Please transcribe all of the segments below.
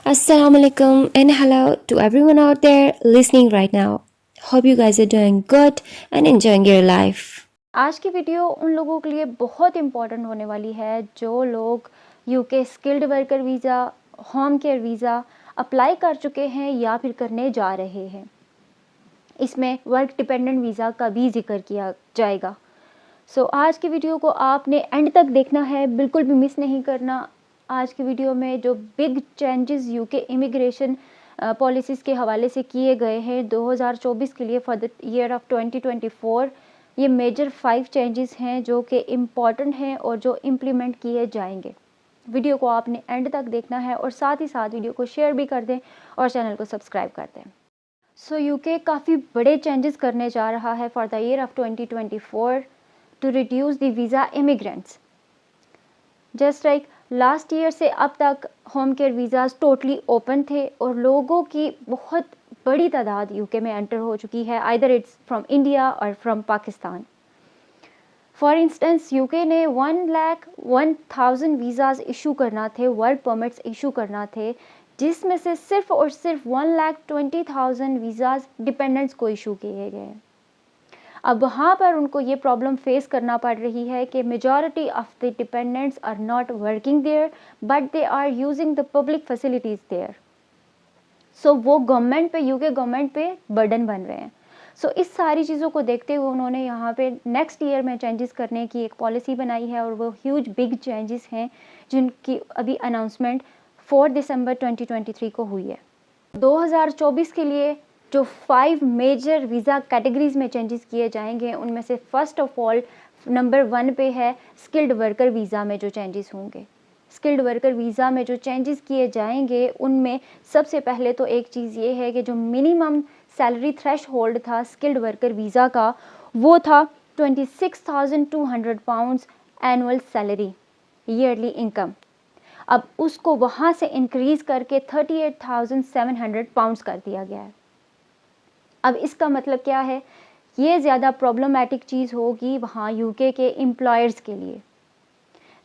Assalamualaikum and hello to everyone out there listening right now. Hope you guys are doing good and enjoying your life. आज की video उन लोगों के लिए बहुत इम्पॉर्टेंट होने वाली है जो लोग UK skilled worker visa, home care visa apply कर चुके हैं या फिर करने जा रहे हैं। इसमें वर्क डिपेंडेंट वीज़ा का भी जिक्र किया जाएगा। सो आज की वीडियो को आपने एंड तक देखना है, बिल्कुल भी मिस नहीं करना। आज की वीडियो में जो big changes UK immigration policies के हवाले से किए गए हैं 2024 के लिए फॉर द ईयर ऑफ 2024, ये मेजर 5 चेंजेस हैं जो कि इम्पॉर्टेंट हैं और जो इम्प्लीमेंट किए जाएंगे। वीडियो को आपने एंड तक देखना है और साथ ही साथ वीडियो को शेयर भी कर दें और चैनल को सब्सक्राइब कर दें। सो यूके काफ़ी बड़े चेंजेस करने जा रहा है for the year of 2024 to reduce the visa immigrants. Just like last year से अब तक home care visas totally open थे और लोगों की बहुत बड़ी तादाद यूके में एंटर हो चुकी है, आइदर इट्स फ्रॉम इंडिया और from Pakistan. For instance UK ने 1,01,000 वीज़ाज़ इशू करना थे, वर्क परमिट्स इशू करना थे, जिसमें से सिर्फ और सिर्फ 1,20,000 वीज़ाज़ डिपेंडेंट्स को इशू किए गए। अब वहाँ पर उनको ये प्रॉब्लम फेस करना पड़ रही है कि majority of the dependents are not working there but they are using the public facilities there. So वो गवर्नमेंट पे, यूके गवर्नमेंट पे बर्डन बन रहे हैं। सो इस सारी चीज़ों को देखते हुए उन्होंने यहाँ पे नेक्स्ट ईयर में चेंजेस करने की एक पॉलिसी बनाई है और वो ह्यूज बिग चेंजेस हैं जिनकी अभी अनाउंसमेंट 4 दिसंबर 2023 को हुई है। 2024 के लिए जो 5 मेजर वीज़ा कैटेगरीज में चेंजेस किए जाएंगे उनमें से फर्स्ट ऑफ ऑल नंबर 1 पे है स्किल्ड वर्कर वीज़ा में जो चेंजेस होंगे। स्किल्ड वर्कर वीज़ा में जो चेंजेस किए जाएंगे उनमें सबसे पहले तो एक चीज़ ये है कि जो मिनिमम सैलरी थ्रेश होल्ड था स्किल्ड वर्कर वीज़ा का, वो था 26,200 pounds annual salary, yearly income. अब उसको वहाँ से इंक्रीज़ करके 38,700 पाउंड्स कर दिया गया है। अब इसका मतलब क्या है, ये ज़्यादा प्रॉब्लमेटिक चीज़ होगी वहाँ यूके के एम्प्लॉयर्स के लिए।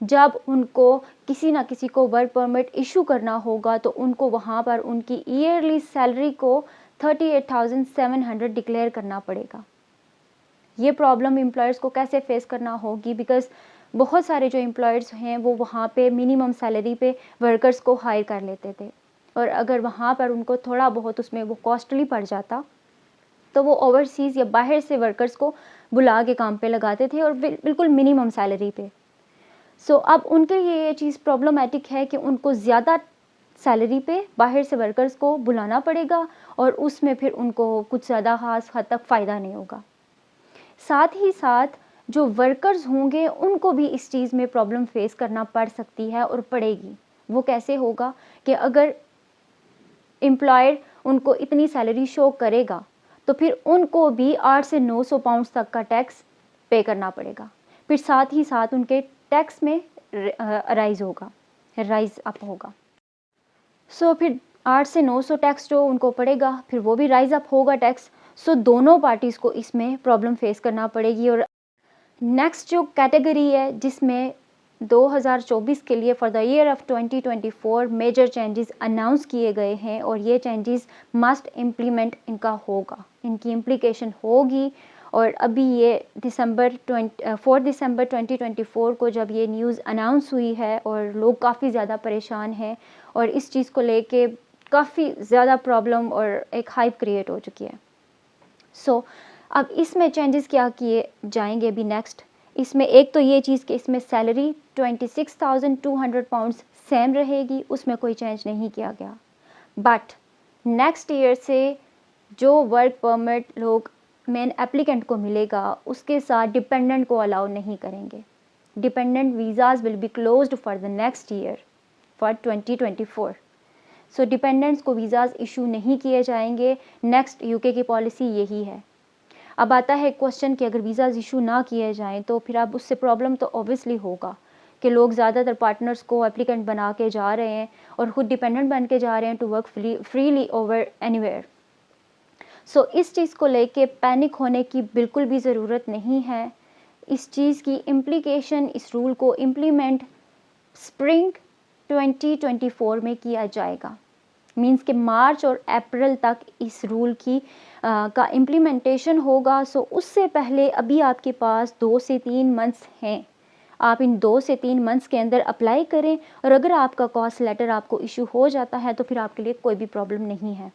जब उनको किसी ना किसी को वर्क परमिट इशू करना होगा तो उनको वहाँ पर उनकी ईयरली सैलरी को 38,700 डिक्लेयर करना पड़ेगा। ये प्रॉब्लम एम्प्लॉयर्स को कैसे फेस करना होगी, बिकॉज़ बहुत सारे जो एम्प्लॉयर्स हैं वो वहाँ पे मिनिमम सैलरी पे वर्कर्स को हायर कर लेते थे और अगर वहाँ पर उनको थोड़ा बहुत उसमें वो कॉस्टली पड़ जाता तो वो ओवरसीज़ या बाहर से वर्कर्स को बुला के काम पे लगाते थे और बिल्कुल मिनिमम सैलरी पे। सो अब उनके लिए ये चीज़ प्रॉब्लमेटिक है कि उनको ज़्यादा सैलरी पे बाहर से वर्कर्स को बुलाना पड़ेगा और उसमें फिर उनको कुछ ज़्यादा खास हद तक फ़ायदा नहीं होगा। साथ ही साथ जो वर्कर्स होंगे उनको भी इस चीज़ में प्रॉब्लम फेस करना पड़ सकती है और पड़ेगी। वो कैसे होगा कि अगर एम्प्लॉयर उनको इतनी सैलरी शो करेगा तो फिर उनको भी 8 से 900 पाउंड्स तक का टैक्स पे करना पड़ेगा। फिर साथ ही साथ उनके टैक्स में राइज़ अप होगा। सो फिर 8 से 900 टैक्स जो उनको पड़ेगा फिर वो भी राइज़ अप होगा टैक्स। सो दोनों पार्टीज़ को इसमें प्रॉब्लम फेस करना पड़ेगी। और नेक्स्ट जो कैटेगरी है जिसमें 2024 के लिए for the year of 2024 major changes announce किए गए हैं और ये चेंजेस मस्ट इम्प्लीमेंट इनका होगा, इनकी इम्प्लीकेशन होगी। और अभी ये 4 दिसंबर 2024 को जब ये न्यूज़ अनाउंस हुई है और लोग काफ़ी ज़्यादा परेशान हैं और इस चीज़ को लेके काफ़ी ज़्यादा प्रॉब्लम और एक हाइप क्रिएट हो चुकी है। सो अब इसमें चेंजेस क्या किए जाएंगे अभी नेक्स्ट, इसमें एक तो ये चीज़ कि इसमें सैलरी 26,200 पाउंड्स सेम रहेगी, उसमें कोई चेंज नहीं किया गया। बट नेक्स्ट ईयर से जो वर्क परमिट लोग मेन एप्लीकेंट को मिलेगा उसके साथ डिपेंडेंट को अलाउ नहीं करेंगे। Dependent visas will be closed for the next year for 2024। So dependents को वीज़ाज़ इशू नहीं किए जाएंगे। नेक्स्ट यूके की पॉलिसी यही है। अब आता है क्वेश्चन कि अगर वीज़ाज़ इशू ना किए जाएं तो फिर अब उससे प्रॉब्लम तो ऑब्वियसली होगा कि लोग ज़्यादातर पार्टनर्स को एप्लीकेंट बना के जा रहे हैं और ख़ुद डिपेंडेंट बन के जा रहे हैं to work freely over anywhere. So इस चीज़ को लेके पैनिक होने की बिल्कुल भी ज़रूरत नहीं है। इस चीज़ की इम्प्लीकेशन, इस रूल को इम्प्लीमेंट स्प्रिंग 2024 में किया जाएगा। मींस कि मार्च और अप्रैल तक इस रूल की का इम्प्लीमेंटेशन होगा। सो उससे पहले अभी आपके पास 2 से 3 मंथ्स हैं। आप इन 2 से 3 मंथ्स के अंदर अप्लाई करें, और अगर आपका कॉस्ट लेटर आपको इशू हो जाता है तो फिर आपके लिए कोई भी प्रॉब्लम नहीं है।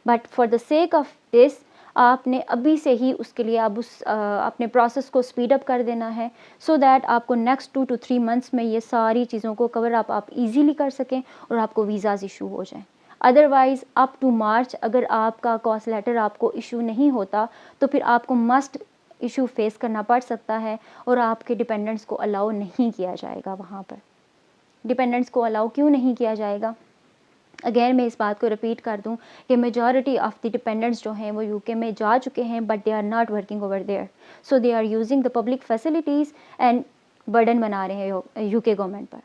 But for the sake of this, आपने अभी से ही उसके लिए अब अपने प्रोसेस को स्पीड अप कर देना है, सो दैट आपको नेक्स्ट 2 to 3 मंथ्स में ये सारी चीज़ों को कवर अप आप इजीली कर सकें और आपको वीज़ाज़ इशू हो जाएं। अदरवाइज़ अप टू मार्च अगर आपका कॉस्ट लेटर आपको इशू नहीं होता तो फिर आपको मस्ट इशू फेस करना पड़ सकता है, और आपके डिपेंडेंट्स को अलाउ नहीं किया जाएगा वहाँ पर। डिपेंडेंट्स को अलाउ क्यों नहीं किया जाएगा? अगेन मैं इस बात को रिपीट कर दूं कि मेजॉरिटी ऑफ द डिपेंडेंट्स जो हैं वो यूके में जा चुके हैं, but they are not working over there, so they are using the public facilities and burden बना रहे हैं यूके गवर्नमेंट पर।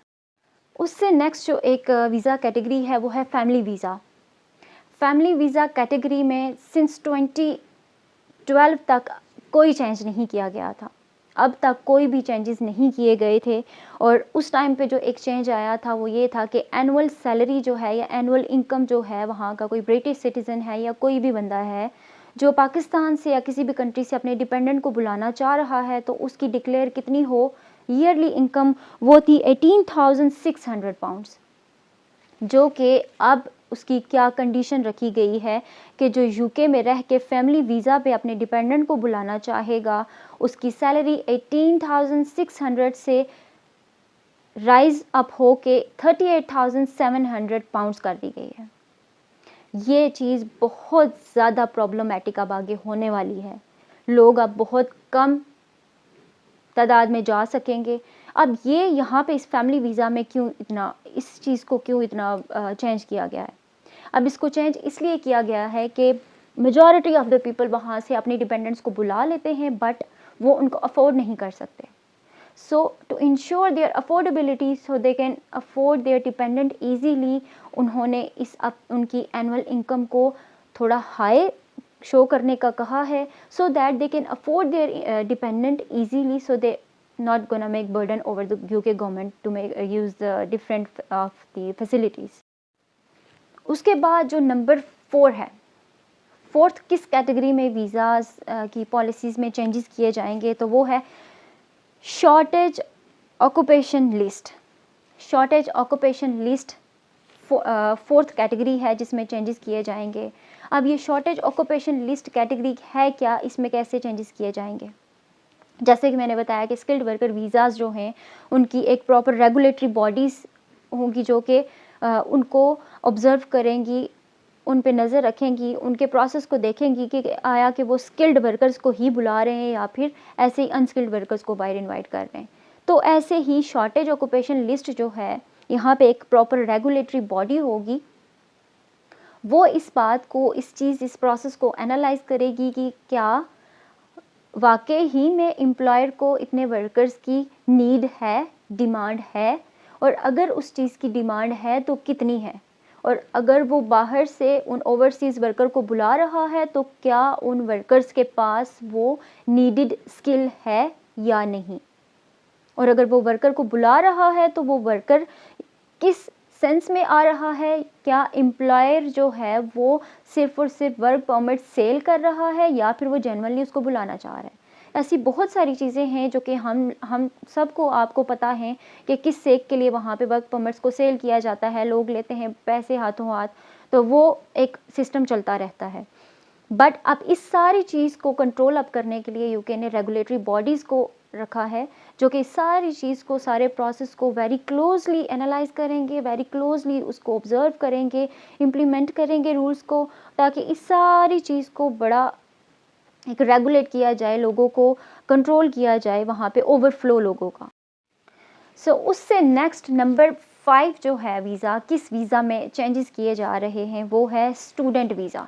उससे नेक्स्ट जो एक वीज़ा कैटेगरी है वो है family visa. Family visa category में सिंस 2012 तक कोई चेंज नहीं किया गया था। अब तक कोई भी चेंजेस नहीं किए गए थे, और उस टाइम पे जो एक चेंज आया था वो ये था कि एनुअल सैलरी जो है या एनुअल इनकम जो है वहाँ का कोई ब्रिटिश सिटीज़न है या कोई भी बंदा है जो पाकिस्तान से या किसी भी कंट्री से अपने डिपेंडेंट को बुलाना चाह रहा है, तो उसकी डिक्लेयर कितनी हो ईयरली इनकम, वो थी 18,600 पाउंड्स। जो कि अब उसकी क्या कंडीशन रखी गई है कि जो यूके में रह के फैमिली वीज़ा पे अपने डिपेंडेंट को बुलाना चाहेगा, उसकी सैलरी 18,600 से राइज अप हो के 38,700 पाउंड्स कर दी गई है। ये चीज़ बहुत ज़्यादा प्रॉब्लमेटिक अब आगे होने वाली है। लोग अब बहुत कम तादाद में जा सकेंगे। अब ये यहाँ पे इस फैमिली वीज़ा में क्यों इतना, इस चीज़ को क्यों इतना चेंज किया गया है? अब इसको चेंज इसलिए किया गया है कि मेजॉरिटी ऑफ द पीपल वहाँ से अपने डिपेंडेंट्स को बुला लेते हैं, बट वो उनको अफोर्ड नहीं कर सकते। So to ensure their affordability so they can afford their dependent easily, उन्होंने उनकी एनुअल इनकम को थोड़ा हाई शो करने का कहा है, so that they can afford their dependent easily, so they not gonna make burden over the UK government to make use the different of the facilities. उसके बाद जो नंबर 4 है, फोर्थ किस कैटेगरी में वीज़ाज़ की पॉलिसीज़ में changes किए जाएंगे, तो वो है shortage occupation list. Shortage occupation list fourth category है जिसमें चेंजेस किए जाएंगे। अब ये शॉर्टेज ऑक्यूपेशन लिस्ट कैटेगरी है क्या, इसमें कैसे चेंजेस किए जाएंगे? जैसे कि मैंने बताया कि स्किल्ड वर्कर वीज़ाज़ जो हैं उनकी एक प्रॉपर रेगुलेटरी बॉडीज़ होंगी जो कि उनको ऑब्ज़र्व करेंगी, उन पे नज़र रखेंगी, उनके प्रोसेस को देखेंगी कि आया कि वो स्किल्ड वर्कर्स को ही बुला रहे हैं या फिर ऐसे ही अनस्किल्ड वर्कर्स को बाहर इनवाइट कर रहे हैं। तो ऐसे ही शॉर्टेज ऑक्यूपेशन लिस्ट जो है यहाँ पे एक प्रॉपर रेगुलेटरी बॉडी होगी, वो इस बात को, इस प्रोसेस को एनालाइज करेगी कि क्या वाकई ही में एम्प्लॉयर को इतने वर्कर्स की नीड है, डिमांड है, और अगर उस चीज़ की डिमांड है तो कितनी है, और अगर वो बाहर से उन ओवरसीज़ वर्कर को बुला रहा है तो क्या उन वर्कर्स के पास वो नीडेड स्किल है या नहीं, और अगर वो वर्कर को बुला रहा है तो वो वर्कर किस सेंस में आ रहा है, क्या एम्प्लॉयर जो है वो सिर्फ और सिर्फ वर्क परमिट सेल कर रहा है या फिर वो जेन्युइनली उसको बुलाना चाह रहा है। ऐसी बहुत सारी चीज़ें हैं जो कि हम सबको, आपको पता है कि किस सेक के लिए वहाँ पे वर्क परमिट्स को सेल किया जाता है, लोग लेते हैं पैसे हाथों हाथ, तो वो एक सिस्टम चलता रहता है। बट अब इस सारी चीज़ को कंट्रोल अप करने के लिए यूके ने रेगुलेटरी बॉडीज़ को रखा है जो कि सारी चीज़ को, सारे प्रोसेस को वेरी क्लोजली एनालाइज करेंगे, वेरी क्लोजली उसको ऑब्जर्व करेंगे, इम्प्लीमेंट करेंगे रूल्स को, ताकि इस सारी चीज़ को बड़ा एक रेगुलेट किया जाए, लोगों को कंट्रोल किया जाए वहाँ पे ओवरफ्लो लोगों का। सो उससे नेक्स्ट नंबर 5 जो है वीज़ा, किस वीज़ा में चेंजेस किए जा रहे हैं, वो है स्टूडेंट वीज़ा।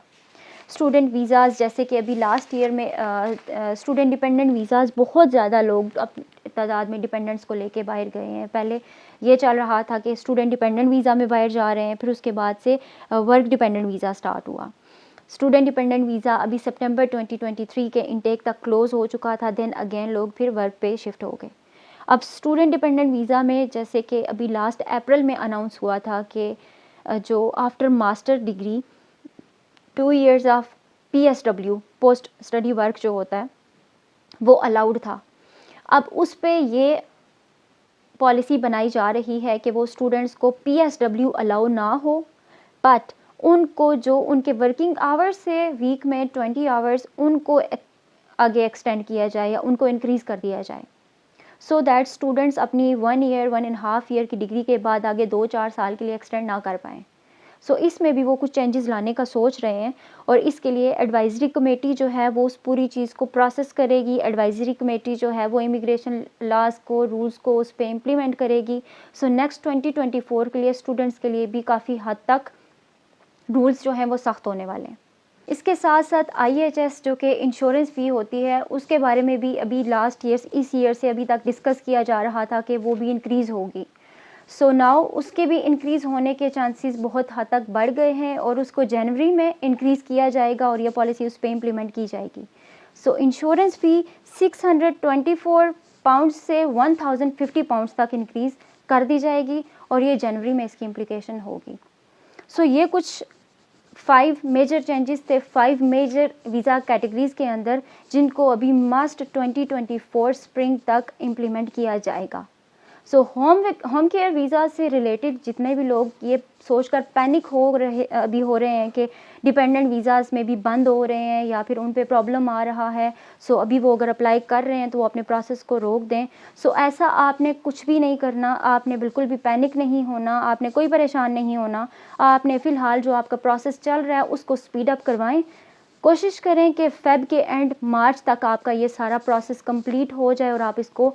स्टूडेंट वीज़ाज़, जैसे कि अभी लास्ट ईयर में स्टूडेंट डिपेंडेंट वीज़ाज़ बहुत ज़्यादा लोग तादाद में डिपेंडेंट्स को लेके बाहर गए हैं। पहले ये चल रहा था कि स्टूडेंट डिपेंडेंट वीज़ा में बाहर जा रहे हैं, फिर उसके बाद से वर्क डिपेंडेंट वीज़ा स्टार्ट हुआ। स्टूडेंट डिपेंडेंट वीज़ा अभी सितंबर 2023 के इंटेक तक क्लोज़ हो चुका था, देन अगेन लोग फिर वर्क पे शिफ्ट हो गए। अब स्टूडेंट डिपेंडेंट वीज़ा में जैसे कि अभी लास्ट अप्रैल में अनाउंस हुआ था कि जो after master degree 2 years of PSW post study work जो होता है वो अलाउड था। अब उस पे ये पॉलिसी बनाई जा रही है कि वो स्टूडेंट्स को PSW अलाउ ना हो, बट उनको जो उनके वर्किंग आवर्स से वीक में 20 आवर्स उनको आगे एक्सटेंड किया जाए या उनको इंक्रीज़ कर दिया जाए, सो दैट स्टूडेंट्स अपनी 1 ईयर 1.5 ईयर की डिग्री के बाद आगे 2-4 साल के लिए एक्सटेंड ना कर पाएँ। सो इसमें भी वो कुछ चेंजेस लाने का सोच रहे हैं और इसके लिए एडवाइजरी कमेटी जो है वो उस पूरी चीज़ को प्रोसेस करेगी। एडवाइजरी कमेटी जो है वो इमिग्रेशन लॉज को, रूल्स को उस पे इम्प्लीमेंट करेगी। सो नेक्स्ट 2024 के लिए स्टूडेंट्स के लिए भी काफ़ी हद तक रूल्स जो हैं वो सख्त होने वाले हैं। इसके साथ साथ IHS जो कि इंश्योरेंस फ़ी होती है उसके बारे में भी अभी लास्ट ईयर इस ईयर से अभी तक डिस्कस किया जा रहा था कि वो भी इंक्रीज़ होगी। सो नाउ उसके भी इंक्रीज़ होने के चांसेस बहुत हद तक बढ़ गए हैं और उसको जनवरी में इंक्रीज़ किया जाएगा और ये पॉलिसी उस पर इम्प्लीमेंट की जाएगी। सो इंश्योरेंस फ़ी 624 पाउंड से 1050 पाउंड तक इंक्रीज़ कर दी जाएगी और ये जनवरी में इसकी इम्प्लीकेशन होगी। सो ये कुछ 5 मेजर चेंजेस थे 5 मेजर वीज़ा कैटेगरीज़ के अंदर जिनको अभी मस्ट 2024 स्प्रिंग तक इम्प्लीमेंट किया जाएगा। सो होम केयर वीज़ा से रिलेटेड जितने भी लोग ये सोचकर पैनिक हो रहे हैं कि डिपेंडेंट वीज़ाज़ में भी बंद हो रहे हैं या फिर उन पे प्रॉब्लम आ रहा है, सो अभी वो अगर अप्लाई कर रहे हैं तो वो अपने प्रोसेस को रोक दें। सो ऐसा आपने कुछ भी नहीं करना, आपने बिल्कुल भी पैनिक नहीं होना, आपने कोई परेशान नहीं होना। आपने फ़िलहाल जो आपका प्रोसेस चल रहा है उसको स्पीड अप करवाएं। कोशिश करें कि फ़ेब के एंड मार्च तक आपका ये सारा प्रोसेस कंप्लीट हो जाए और आप इसको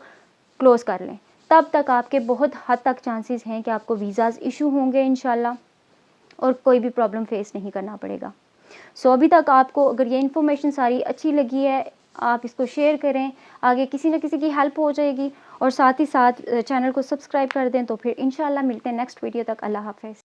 क्लोज़ कर लें। तब तक आपके बहुत हद तक चांसेस हैं कि आपको वीज़ाज़ इशू होंगे इंशाल्लाह और कोई भी प्रॉब्लम फेस नहीं करना पड़ेगा। सो अभी तक आपको अगर ये इन्फॉर्मेशन सारी अच्छी लगी है, आप इसको शेयर करें, आगे किसी न किसी की हेल्प हो जाएगी और साथ ही साथ चैनल को सब्सक्राइब कर दें। तो फिर इंशाल्लाह मिलते हैं नेक्स्ट वीडियो तक। अल्लाह हाफ़िज़।